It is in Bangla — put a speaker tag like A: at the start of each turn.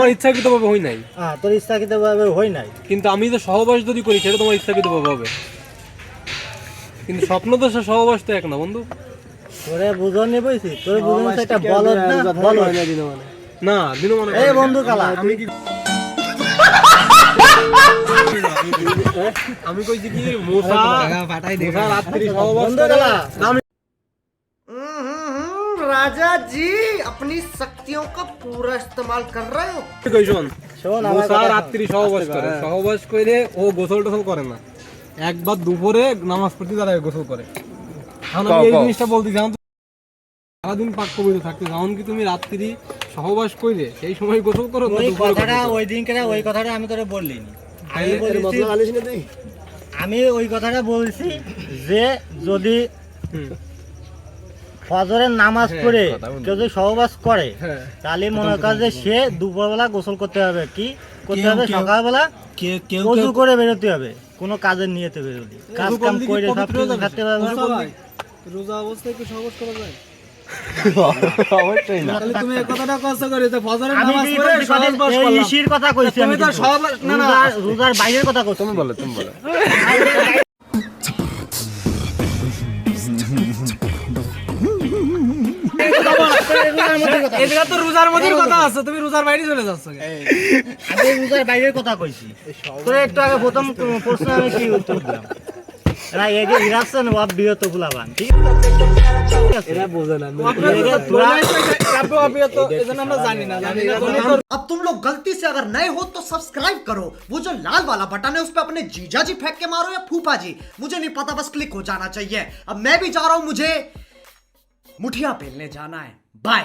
A: আমার ইচ্ছাকৃতভাবে হই নাই।
B: তোর ইচ্ছাকৃতভাবে হই নাই,
A: কিন্তু আমি যে সহবাস যদি করি সেটা তোমার ইচ্ছাকৃতভাবে হবে। কিন্তু স্বপ্ন তো সহবাস তো এক না বন্ধু।
B: তোরে বুঝনি বইছি, তোরে বুঝনি সেটা বলদ না, বলদ
A: না দিন মানে
B: এই বন্ধু কালা
A: আমি কি আমি কইছি কি মুসা রাত্রি সহবাস
B: বন্ধু কালা
A: আমি
C: राजा जी अपनी शक्तियों का पूरा इस्तेमाल कर रहे हो।
A: কই শোন,
B: শোন আমার
A: মুসা
B: কথা।
A: রাত্রি সহবাস করে, সহবাস করে ও গোসল টোসল করে না, একবার দুপুরে নামাজ পড়তে দাঁড়ায় গোসল করে। এখন আমি এই জিনিসটা বলতে চাই, সারাদিন পাক পবিত্র থাকতে, যখন কি তুমি রাত্রি সহবাস কইরে সেই সময় গোসল করো তো
B: ওই
A: দুপুরে
B: কথাটা
A: গোসল করো।
B: ওই দিন কেন ওই কথাটা আমি তোরে বললিনি। আমি
A: তাইলে
B: বলেছি, আমি ওই কথাটা বলছি যে যদি
A: হুম,
B: ফজরের নামাজ পড়ে কেউ যদি সহবাস করে
A: হ্যাঁ।
B: তাহলে মনে কর যে সে দুপুরবেলা গোসল করতে হবে, কি করতে হবে, সকালবেলা ওযু করে বেরোতে হবে, কোনো কাজের নিয়েতে বেরোলি, কাজ কাম করে সব কিছু করতে হবে।
A: রোজা অবস্থায় কি সহবাস করা যায়?
B: অবশ্যই না।
A: তাহলে তুমি এই কথাটা কষ্ট করে যে ফজরের
B: আমি
A: নামাজ
B: কি
A: পড়ে
B: করছি?
A: সহবাস
B: এই
A: করলাম।
B: ইসির কথা কইছি আমি,
A: তুমি তো
B: কিন্তু।
A: সহবাস না না
B: রোজার বাইরের কথা কইছি।
D: তুমি বলো
A: এটা তো রোজার মধ্যে কথা আছে, তুমি রোজার বাইরে চলে যাচ্ছ।
B: আমি রোজার বাইরের কথা কইছি। তোরে একটু আগে প্রথম প্রশ্ন আমি কি উত্তর দিলাম? না এই যে ইরাকশন ওয়াব বিরত ফুলাবান, ঠিক আছে?
A: এরা বোঝে না।
C: अब तुम लोग गलती से अगर नए हो तो सब्सक्राइब करो, वो जो लाल वाला बटन है उस पे अपने जीजा जी फेंक के मारो या फूफा जी, मुझे नहीं पता, बस क्लिक हो जाना चाहिए। अब मैं भी जा रहा हूं, मुझे मुठिया पेलने जाना है। बाय।